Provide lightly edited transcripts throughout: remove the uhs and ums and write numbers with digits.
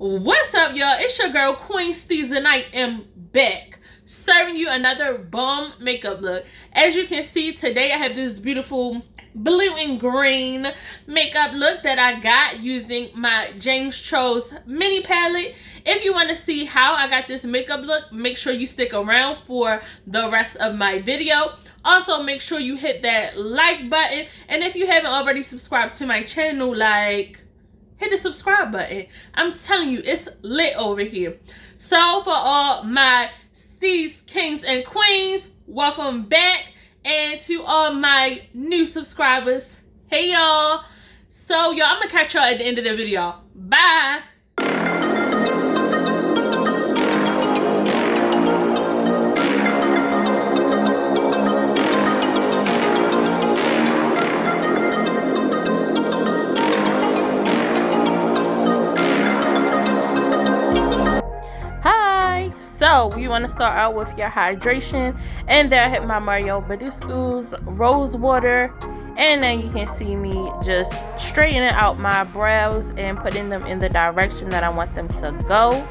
What's up, y'all? It's your girl QueensteezTV, and I am back serving you another bomb makeup look. As you can see, today I have this beautiful blue and green makeup look that I got using my James Charles mini palette. If you want to see how I got this makeup look, make sure you stick around for the rest of my video. Also, make sure you hit that like button, and if you haven't already subscribed to my channel, hit the subscribe button. I'm telling you, it's lit over here. So for all my Steez kings and queens, welcome back. And to all my new subscribers, hey y'all. So y'all, I'm gonna catch y'all at the end of the video. Bye. So we want to start out with your hydration, and there I hit my Mario Badisco's Rose Water, and then you can see me just straightening out my brows and putting them in the direction that I want them to go.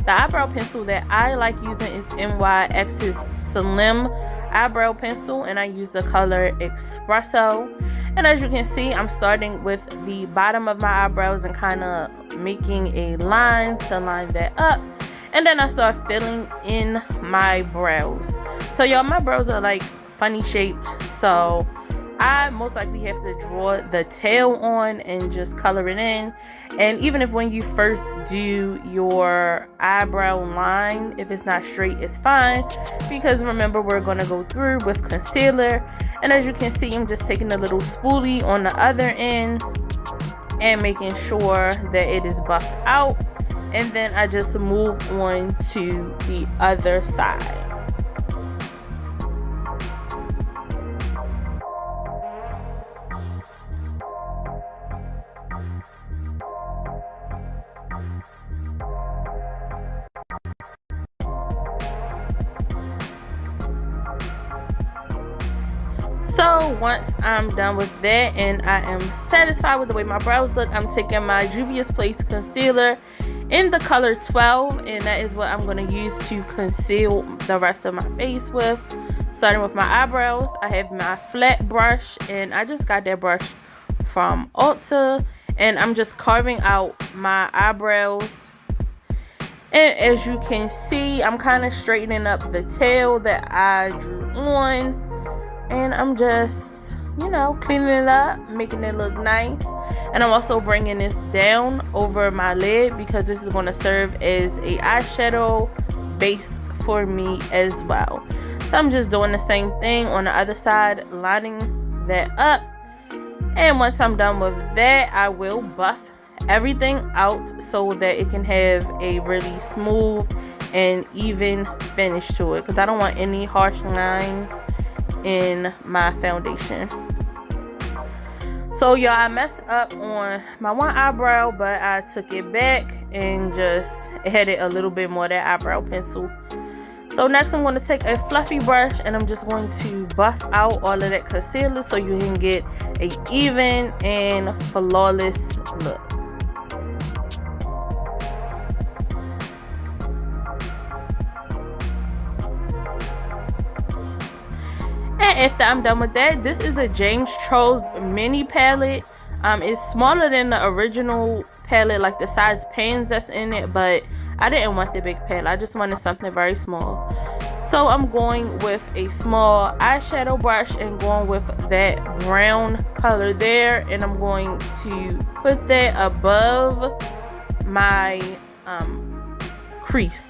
The eyebrow pencil that I like using is NYX's Slim eyebrow pencil, and I use the color Espresso. And as you can see, I'm starting with the bottom of my eyebrows and kind of making a line to line that up. And then I start filling in my brows. So y'all, my brows are like funny shaped, so I most likely have to draw the tail on and just color it in. And even if when you first do your eyebrow line, if it's not straight, it's fine, because remember, we're going to go through with concealer. And as you can see, I'm just taking a little spoolie on the other end and making sure that it is buffed out. And then I just move on to the other side. So once I'm done with that and I am satisfied with the way my brows look, I'm taking my Juvia's Place concealer in the color 12, and that is what I'm going to use to conceal the rest of my face with. Starting with my eyebrows, I have my flat brush, and I just got that brush from Ulta, and I'm just carving out my eyebrows. And as you can see, I'm kind of straightening up the tail that I drew on, and I'm just, you know, cleaning it up, making it look nice. And I'm also bringing this down over my lid because this is going to serve as a eyeshadow base for me as well. So I'm just doing the same thing on the other side, lining that up. And once I'm done with that, I will buff everything out so that it can have a really smooth and even finish to it, because I don't want any harsh lines in my foundation. So y'all, I messed up on my one eyebrow, but I took it back and just added a little bit more of that eyebrow pencil. So next I'm going to take a fluffy brush, and I'm just going to buff out all of that concealer so you can get an even and flawless look. And after I'm done with that, this is the James Charles mini palette. It's smaller than the original palette, like the size pans that's in it, but I didn't want the big palette. I just wanted something very small. So I'm going with a small eyeshadow brush and going with that brown color there, and I'm going to put that above my crease.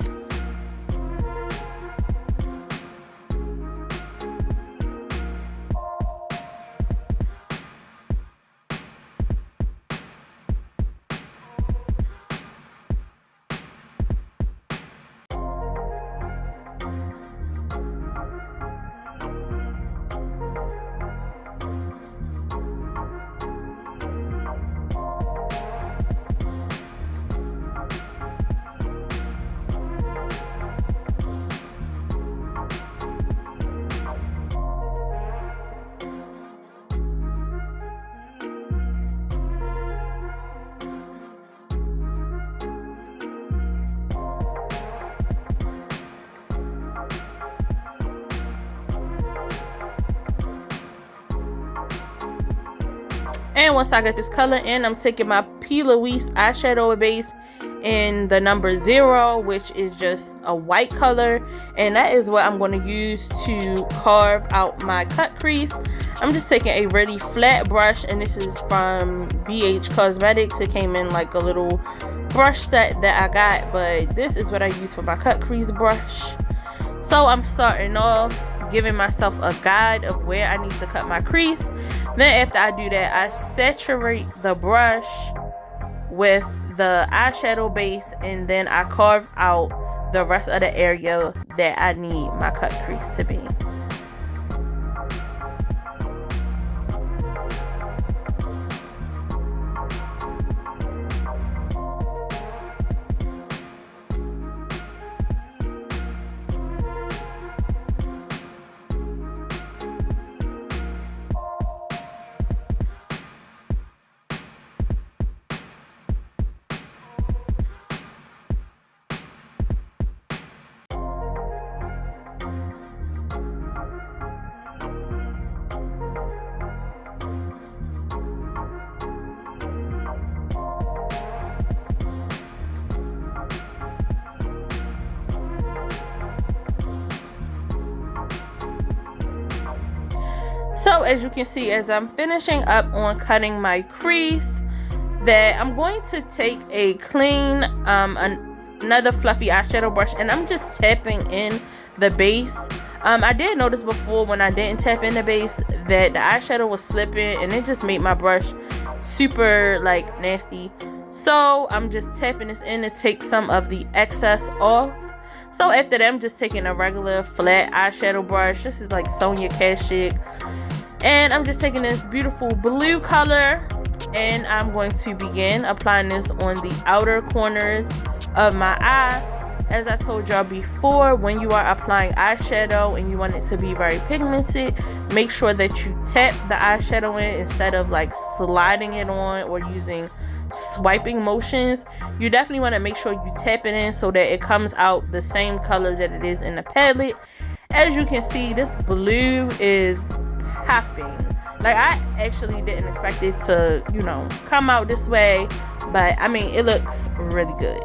And once I get this color in, I'm taking my P. Louise eyeshadow base in the number 0, which is just a white color, and that is what I'm going to use to carve out my cut crease. I'm just taking a really flat brush, and this is from BH Cosmetics. It came in like a little brush set that I got, but this is what I use for my cut crease brush. So I'm starting off giving myself a guide of where I need to cut my crease. Then after I do that, I saturate the brush with the eyeshadow base, and then I carve out the rest of the area that I need my cut crease to be. So as you can see, as I'm finishing up on cutting my crease, that I'm going to take a clean another fluffy eyeshadow brush, and I'm just tapping in the base. I did notice before when I didn't tap in the base that the eyeshadow was slipping, and it just made my brush super like nasty. So I'm just tapping this in to take some of the excess off. So after that, I'm just taking a regular flat eyeshadow brush. This is like Sonia Kashuk, and I'm just taking this beautiful blue color, and I'm going to begin applying this on the outer corners of my eye. As I told y'all before, when you are applying eyeshadow and you want it to be very pigmented, make sure that you tap the eyeshadow in instead of like sliding it on or using swiping motions. You definitely want to make sure you tap it in so that it comes out the same color that it is in the palette. As you can see, this blue is popping. Like, I actually didn't expect it to, you know, come out this way, but I mean, it looks really good.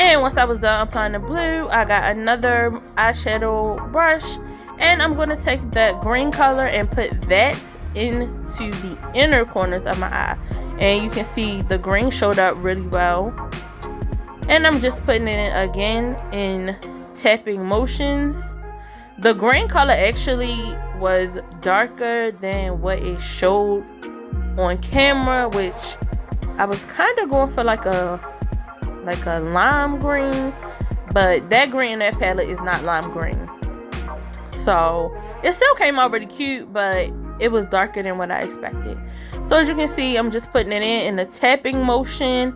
And once I was done applying the blue, I got another eyeshadow brush, and I'm going to take that green color and put that into the inner corners of my eye. And you can see the green showed up really well. And I'm just putting it in again in tapping motions. The green color actually was darker than what it showed on camera, which I was kind of going for like a lime green, but that green in that palette is not lime green. So it still came out really cute, but it was darker than what I expected. So as you can see, I'm just putting it in a tapping motion,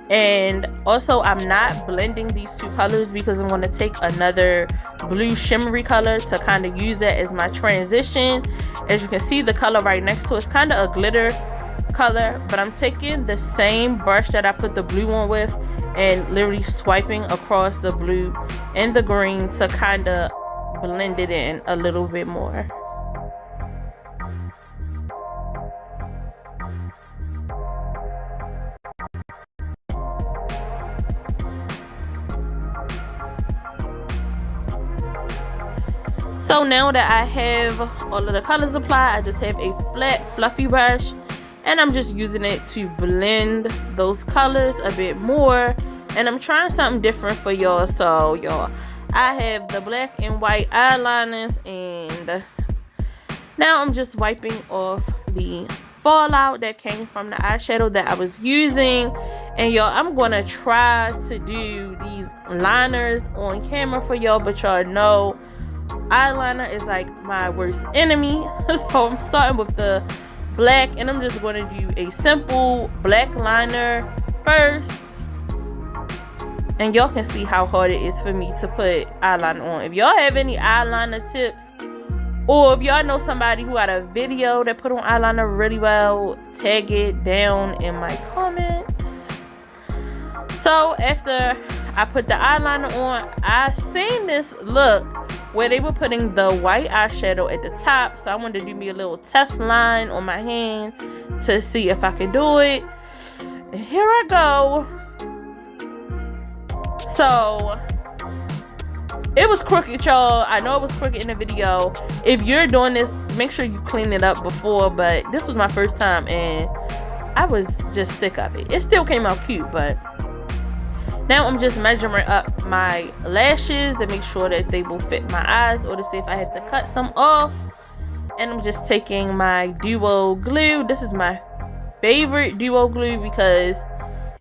and also I'm not blending these two colors because I'm going to take another blue shimmery color to kind of use that as my transition. As you can see, the color right next to it is kind of a glitter color, but I'm taking the same brush that I put the blue on with and literally swiping across the blue and the green to kind of blend it in a little bit more. So now that I have all of the colors applied, I just have a flat fluffy brush, and I'm just using it to blend those colors a bit more. And I'm trying something different for y'all. So y'all, I have the black and white eyeliners, and now I'm just wiping off the fallout that came from the eyeshadow that I was using. And y'all, I'm gonna try to do these liners on camera for y'all, but y'all know eyeliner is like my worst enemy. So I'm starting with the black, and I'm just going to do a simple black liner first. And y'all can see how hard it is for me to put eyeliner on. If y'all have any eyeliner tips, or if y'all know somebody who had a video that put on eyeliner really well, tag it down in my comments. So after I put the eyeliner on, I seen this look where they were putting the white eyeshadow at the top. So I wanted to do me a little test line on my hand to see if I could do it. And here I go. So it was crooked, y'all. I know it was crooked in the video. If you're doing this, make sure you clean it up before. But this was my first time and I was just sick of it. It still came out cute, but now I'm just measuring up my lashes to make sure that they will fit my eyes, or to see if I have to cut some off. And I'm just taking my Duo glue. This is my favorite Duo glue because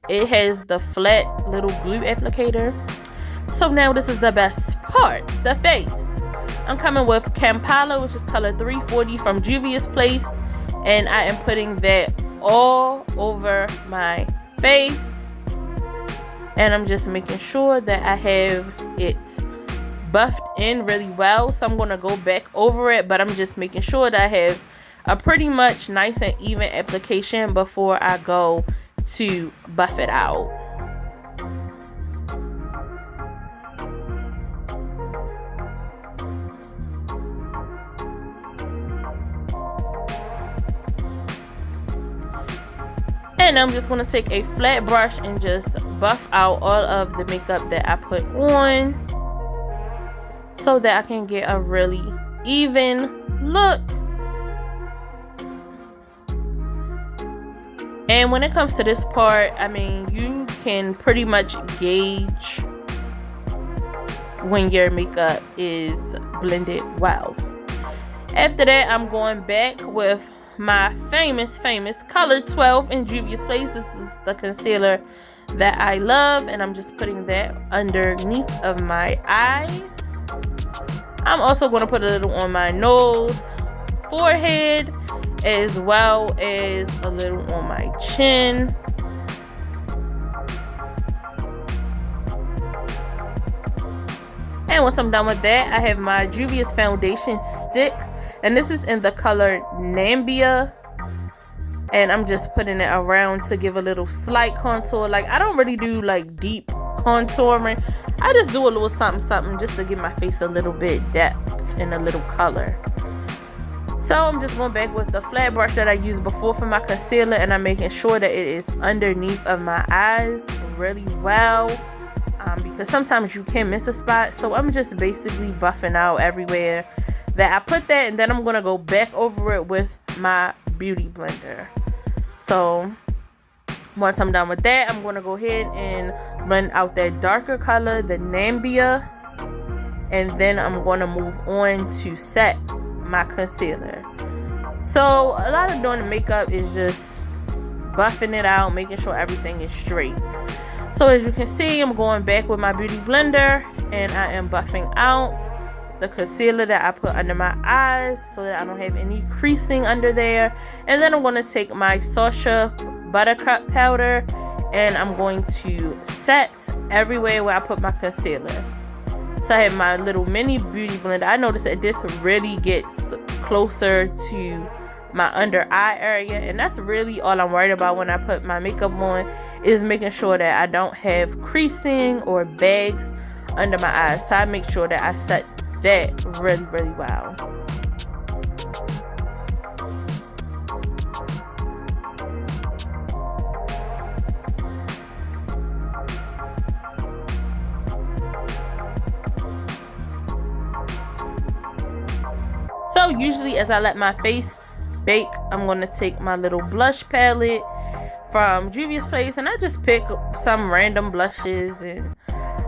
it has the flat little glue applicator. So now this is the best part, the face. I'm coming with Palatte, which is color 340 from Juvia's Place, and I am putting that all over my face. And I'm just making sure that I have it buffed in really well. So I'm going to go back over it, but I'm just making sure that I have a pretty much nice and even application before I go to buff it out. And I'm just going to take a flat brush and just buff out all of the makeup that I put on so that I can get a really even look. And when it comes to this part, I mean, you can pretty much gauge when your makeup is blended well. After that, I'm going back with my famous color 12 in Juvia's Place. This is the concealer that I love, and I'm just putting that underneath of my eyes. I'm also going to put a little on my nose, forehead, as well as a little on my chin. And once I'm done with that, I have my Juvia's foundation stick, and this is in the color Nambia, and I'm just putting it around to give a little slight contour. Like, I don't really do like deep contouring. I just do a little something just to give my face a little bit depth and a little color. So I'm just going back with the flat brush that I used before for my concealer, and I'm making sure that it is underneath of my eyes really well, because sometimes you can miss a spot. So I'm just basically buffing out everywhere that I put that, and then I'm going to go back over it with my beauty blender. So once I'm done with that, I'm going to go ahead and blend out that darker color, the Nambia, and then I'm going to move on to set my concealer. So a lot of doing the makeup is just buffing it out, making sure everything is straight. So as you can see, I'm going back with my beauty blender, and I am buffing out the concealer that I put under my eyes so that I don't have any creasing under there. And then I'm going to take my Sacha Buttercup powder, and I'm going to set everywhere where I put my concealer. So I have my little mini beauty blender. I noticed that this really gets closer to my under eye area, and that's really all I'm worried about when I put my makeup on, is making sure that I don't have creasing or bags under my eyes. So I make sure that I set that really well. So usually as I let my face bake, I'm going to take my little blush palette from Juvia's Place, and I just pick some random blushes and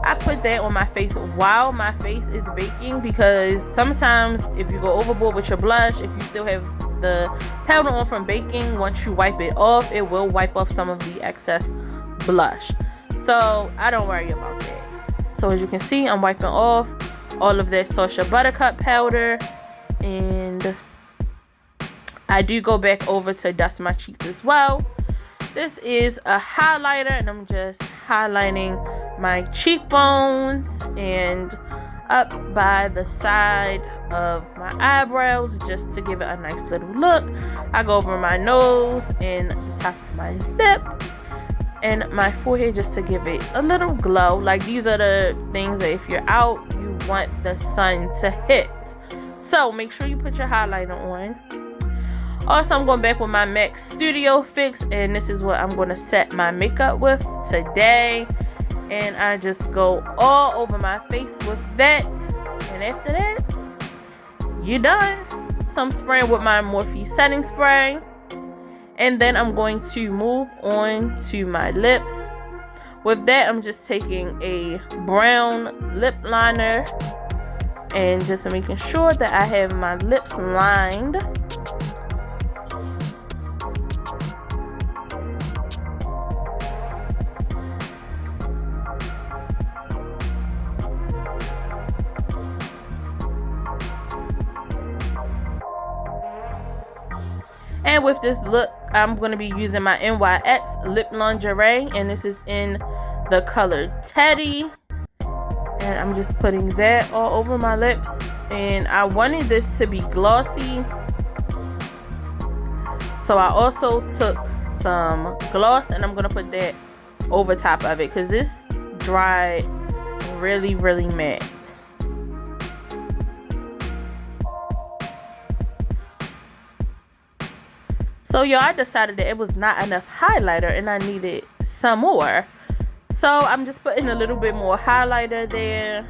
I put that on my face while my face is baking, because sometimes if you go overboard with your blush, if you still have the powder on from baking, once you wipe it off, it will wipe off some of the excess blush. So I don't worry about that. So as you can see, I'm wiping off all of that Sacha Buttercup powder, and I do go back over to dust my cheeks as well. This is a highlighter, and I'm just highlighting my cheekbones and up by the side of my eyebrows just to give it a nice little look. I go over my nose and the top of my lip and my forehead just to give it a little glow. Like, these are the things that if you're out, you want the sun to hit. So make sure you put your highlighter on. Also, I'm going back with my MAC Studio Fix, and this is what I'm going to set my makeup with today. And I just go all over my face with that. And after that, you're done. So I'm spraying with my Morphe setting spray. And then I'm going to move on to my lips. With that, I'm just taking a brown lip liner and just making sure that I have my lips lined. And with this look, I'm going to be using my NYX Lip Lingerie, and this is in the color Teddy. And I'm just putting that all over my lips. And I wanted this to be glossy, so I also took some gloss and I'm going to put that over top of it because this dried really, really matte. So y'all, I decided that it was not enough highlighter and I needed some more. So I'm just putting a little bit more highlighter there.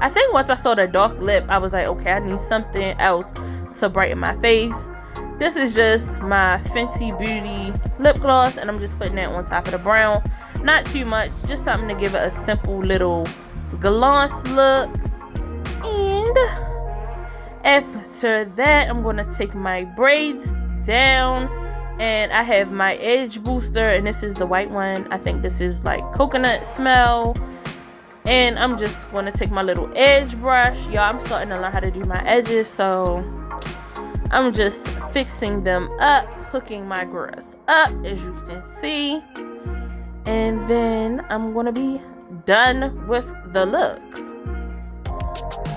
I think once I saw the dark lip, I was like, okay, I need something else to brighten my face. This is just my Fenty Beauty lip gloss, and I'm just putting that on top of the brown. Not too much, just something to give it a simple little gloss look. And after that, I'm going to take my braids down, and I have my edge booster, and this is the white one. I think this is like coconut smell. And I'm just going to take my little edge brush. Y'all, I'm starting to learn how to do my edges, so I'm just fixing them up, hooking my grass up, as you can see. And then I'm going to be done with the look.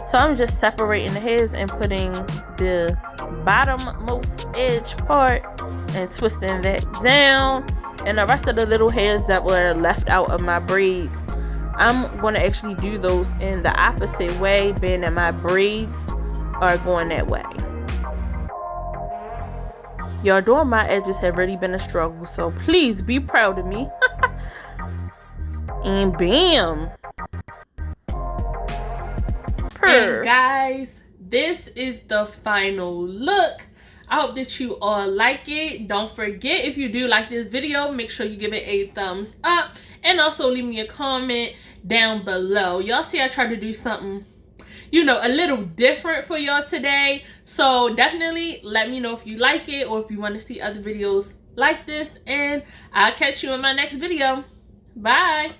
So I'm just separating the hairs and putting the bottommost edge part and twisting that down. And the rest of the little hairs that were left out of my braids, I'm going to actually do those in the opposite way, being that my braids are going that way. Y'all, doing my edges have really been a struggle, so please be proud of me. And bam! And guys, this is the final look. I hope that you all like it. Don't forget, if you do like this video, make sure you give it a thumbs up. And also leave me a comment down below. Y'all see I tried to do something, you know, a little different for y'all today. So definitely let me know if you like it or if you want to see other videos like this. And I'll catch you in my next video. Bye.